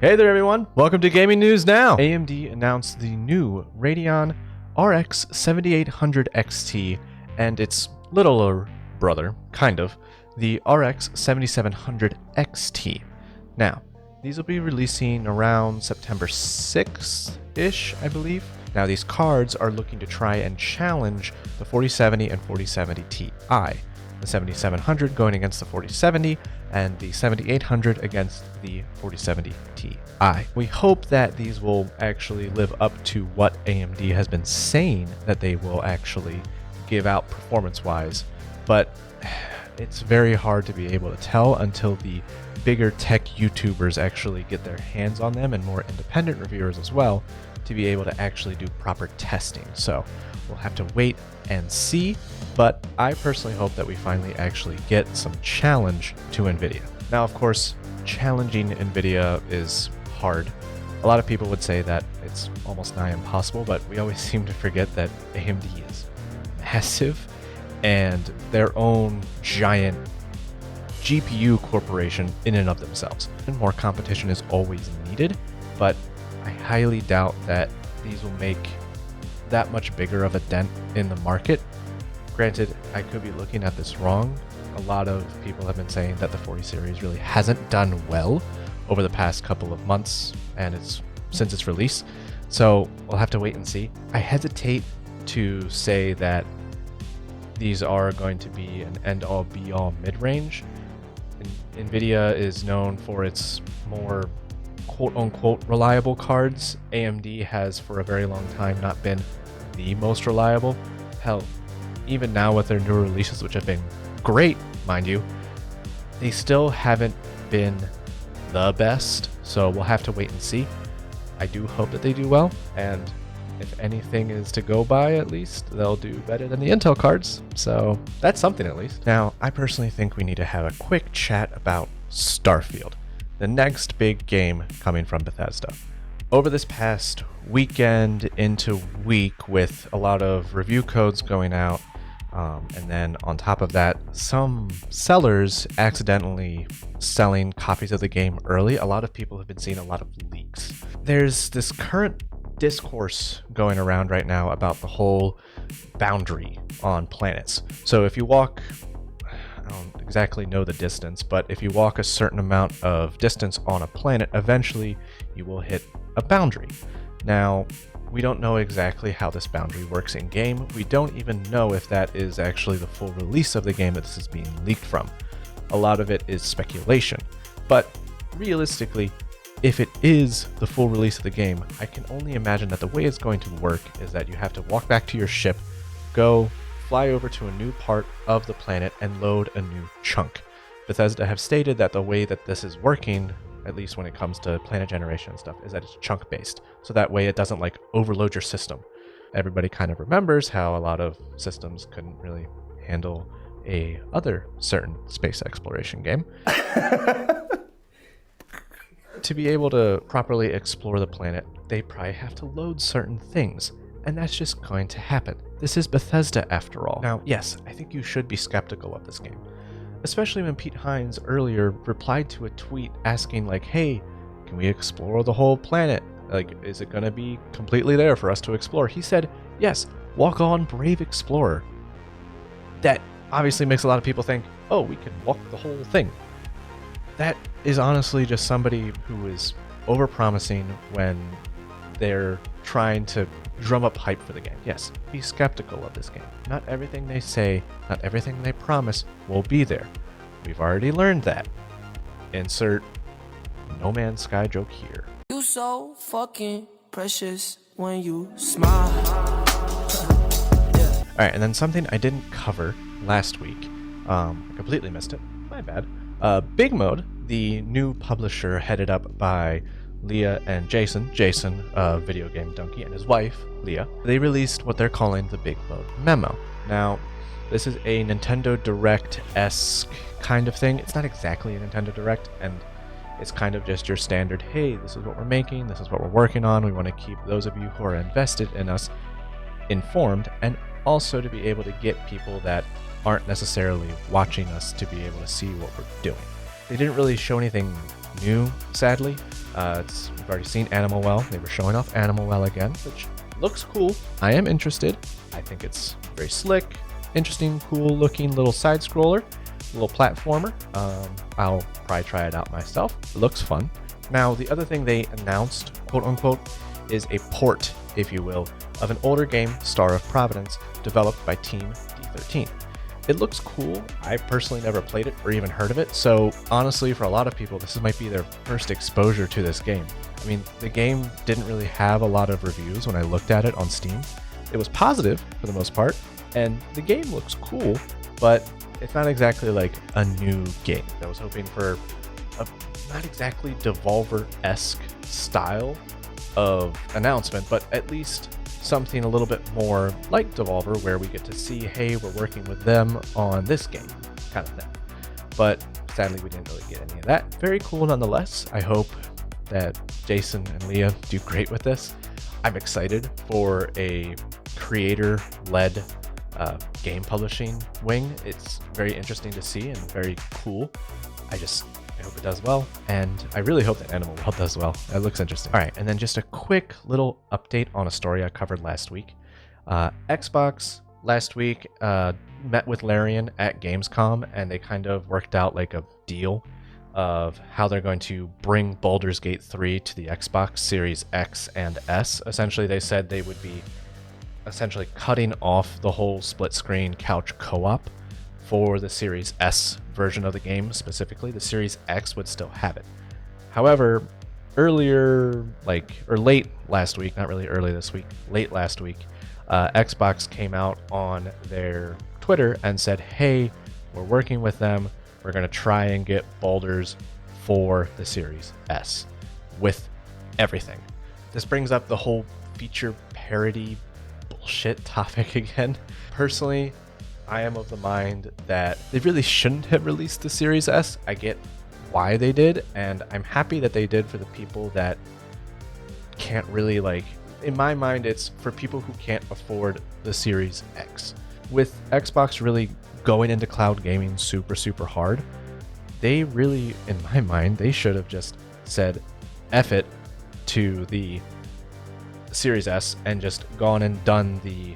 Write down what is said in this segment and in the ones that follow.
Hey there everyone, welcome to Gaming News Now! AMD announced the new Radeon RX 7800 XT and its littler brother, kind of, the RX 7700 XT. Now, these will be releasing around September 6th-ish, I believe. Now these cards are looking to try and challenge the 4070 and 4070 Ti. The 7700 going against the 4070 and the 7800 against the 4070 Ti. We hope that these will actually live up to what AMD has been saying that they will actually give out performance-wise, but it's very hard to be able to tell until the bigger tech YouTubers actually get their hands on them, and more independent reviewers as well, to be able to actually do proper testing. So we'll have to wait and see, but I personally hope that we finally actually get some challenge to Nvidia. Now, of course, challenging Nvidia is hard. A lot of people would say that it's almost nigh impossible, but we always seem to forget that AMD is massive and their own giant GPU corporation in and of themselves. And more competition is always needed, but I highly doubt that these will make that much bigger of a dent in the market. Granted, I could be looking at this wrong. A lot of people have been saying that the 40 series really hasn't done well over the past couple of months and since its release. So we'll have to wait and see. I hesitate to say that these are going to be an end-all be-all mid-range. Nvidia is known for its more quote-unquote reliable cards. AMD has for a very long time not been the most reliable. Hell, even now with their newer releases, which have been great, mind you, they still haven't been the best. So we'll have to wait and see. I do hope that they do well, and if anything is to go by, at least they'll do better than the Intel cards. So that's something at least. Now, I personally think we need to have a quick chat about Starfield, the next big game coming from Bethesda. Over this past weekend into week, with a lot of review codes going out, and then on top of that, some sellers accidentally selling copies of the game early, a lot of people have been seeing a lot of leaks. There's this current discourse going around right now about the whole boundary on planets. So if you walk, I don't exactly know the distance, but if you walk a certain amount of distance on a planet, eventually you will hit a boundary. Now, we don't know exactly how this boundary works in game. We don't even know if that is actually the full release of the game that this is being leaked from. A lot of it is speculation, but realistically, if it is the full release of the game, I can only imagine that the way it's going to work is that you have to walk back to your ship, go fly over to a new part of the planet, and load a new chunk. Bethesda have stated that the way that this is working, at least when it comes to planet generation and stuff, is that it's chunk based. So that way it doesn't like overload your system. Everybody kind of remembers how a lot of systems couldn't really handle a other certain space exploration game. To be able to properly explore the planet, they probably have to load certain things, and that's just going to happen. This is Bethesda after all. Now, yes, I think you should be skeptical of this game, especially when Pete Hines earlier replied to a tweet asking like, hey, can we explore the whole planet? Like, is it going to be completely there for us to explore? He said, yes, walk on, brave explorer. That obviously makes a lot of people think, oh, we can walk the whole thing. That is honestly just somebody who is overpromising when they're trying to drum up hype for the game. Yes, be skeptical of this game. Not everything they say, not everything they promise will be there. We've already learned that. Insert No Man's Sky joke here. You so fucking precious when you smile. Yeah. Alright, and then something I didn't cover last week. I completely missed it. My bad. Bigmode, the new publisher headed up by Leah and Jason of Videogamedunkey, and his wife, Leah, they released what they're calling the Bigmode Memo. Now, this is a Nintendo Direct-esque kind of thing. It's not exactly a Nintendo Direct, and it's kind of just your standard, hey, this is what we're making, this is what we're working on, we want to keep those of you who are invested in us informed, and also to be able to get people that aren't necessarily watching us to be able to see what we're doing. They didn't really show anything new, sadly. We've already seen Animal Well. They were showing off Animal Well again, which looks cool. I am interested. I think it's very slick, interesting, cool looking little side scroller, little platformer. I'll probably try it out myself. It looks fun. Now, the other thing they announced, quote unquote, is a port, if you will, of an older game, Star of Providence, developed by Team D13. It looks cool. I personally never played it or even heard of it, so honestly, for a lot of people, this might be their first exposure to this game. I mean, the game didn't really have a lot of reviews when I looked at it on Steam. It was positive for the most part, and the game looks cool, but it's not exactly like a new game. I was hoping for a not exactly Devolver-esque style of announcement, but at least something a little bit more like Devolver, where we get to see, hey, we're working with them on this game, kind of thing. But sadly, we didn't really get any of that. Very cool nonetheless. I hope that Jason and Leah do great with this. I'm excited for a creator-led game publishing wing. It's very interesting to see and very cool. I hope it does well, and I really hope that Animal Well does well. It looks interesting. All right, and then just a quick little update on a story I covered last week. Xbox last week met with Larian at Gamescom, and they kind of worked out like a deal of how they're going to bring Baldurs Gate 3 to the Xbox Series X and S. Essentially, they said they would be essentially cutting off the whole split screen couch co-op for the Series S version of the game. Specifically, the Series X would still have it. However, late last week, not really early this week, late last week, Xbox came out on their Twitter and said, hey, we're working with them. We're going to try and get Baldurs for the Series S with everything. This brings up the whole feature parity bullshit topic again. Personally, I am of the mind that they really shouldn't have released the Series S. I get why they did, and I'm happy that they did for the people that can't really, in my mind, it's for people who can't afford the Series X. With Xbox really going into cloud gaming super, super hard, they really, in my mind, they should have just said F it to the Series S and just gone and done the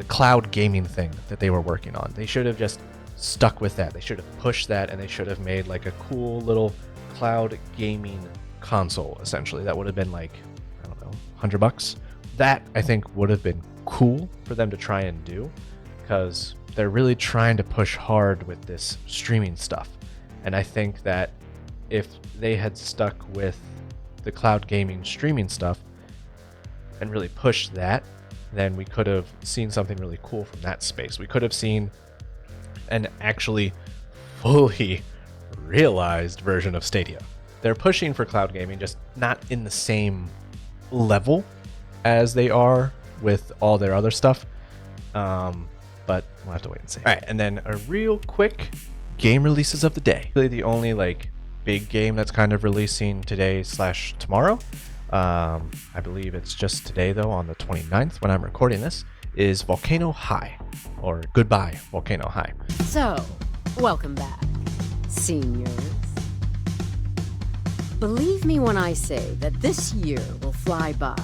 cloud gaming thing that they were working on. They should have just stuck with that. They should have pushed that, and they should have made like a cool little cloud gaming console, essentially. That would have been like, I don't know, $100. That, I think, would have been cool for them to try and do, because they're really trying to push hard with this streaming stuff. And I think that if they had stuck with the cloud gaming streaming stuff and really pushed that, then we could have seen something really cool from that space. We could have seen an actually fully realized version of Stadia. They're pushing for cloud gaming, just not in the same level as they are with all their other stuff. But we'll have to wait and see. All right, and then a real quick game releases of the day. Really the only big game that's kind of releasing today/tomorrow. I believe it's just today, though, on the 29th, when I'm recording this, is Volcano High, or Goodbye Volcano High. So, welcome back, seniors. Believe me when I say that this year will fly by,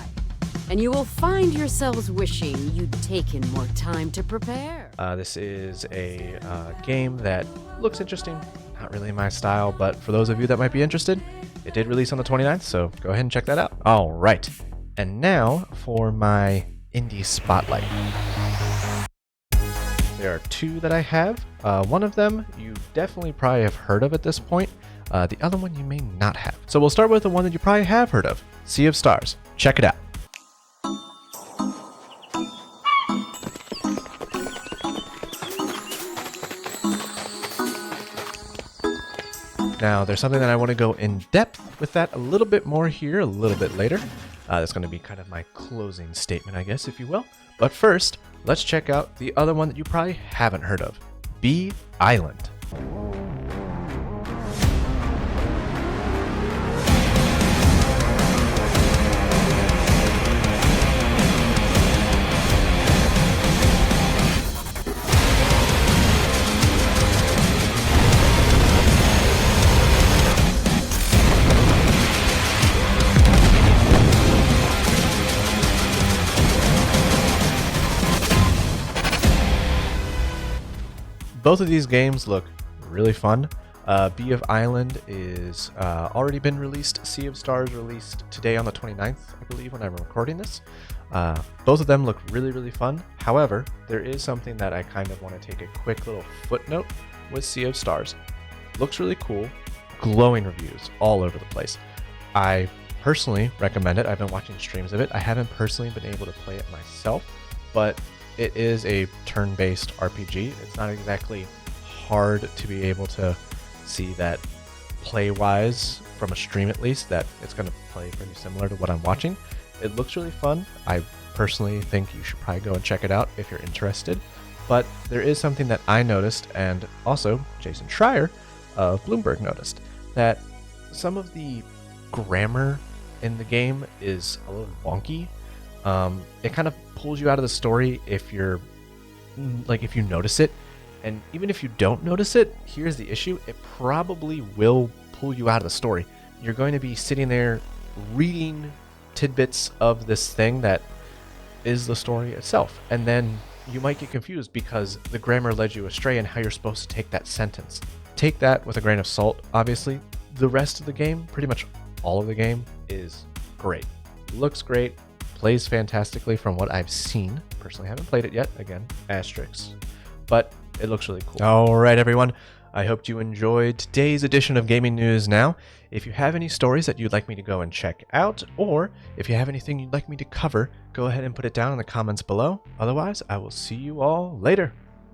and you will find yourselves wishing you'd taken more time to prepare. This is a game that looks interesting. Not really my style, but for those of you that might be interested, it did release on the 29th, so go ahead and check that out. All right, and now for my indie spotlight. There are two that I have. One of them you definitely probably have heard of at this point. The other one you may not have. So we'll start with the one that you probably have heard of, Sea of Stars. Check it out. Now, there's something that I want to go in depth with that a little bit more here, a little bit later. That's going to be kind of my closing statement, I guess, if you will. But first, let's check out the other one that you probably haven't heard of, Bee Island. both of these games look really fun. Bee of Island is already been released. Sea of Stars released today on the 29th, I believe, when I'm recording this. Both of them look really, really fun. However, there is something that I kind of want to take a quick little footnote with Sea of Stars. Looks really cool. Glowing reviews all over the place. I personally recommend it. I've been watching streams of it. I haven't personally been able to play it myself, but it is a turn-based RPG. It's not exactly hard to be able to see that play-wise, from a stream at least, that it's going to play pretty similar to what I'm watching. It looks really fun. I personally think you should probably go and check it out if you're interested. But there is something that I noticed, and also Jason Schreier of Bloomberg noticed, that some of the grammar in the game is a little wonky. It kind of pulls you out of the story if you notice it. And even if you don't notice it, here's the issue. It probably will pull you out of the story. You're going to be sitting there reading tidbits of this thing that is the story itself. And then you might get confused because the grammar led you astray and how you're supposed to take that sentence. Take that with a grain of salt, obviously. The rest of the game, pretty much all of the game, is great. Looks great, plays fantastically from what I've seen. Personally, haven't played it yet. Again, asterisks. But it looks really cool. All right, everyone. I hope you enjoyed today's edition of Gaming News Now. If you have any stories that you'd like me to go and check out, or if you have anything you'd like me to cover, go ahead and put it down in the comments below. Otherwise, I will see you all later.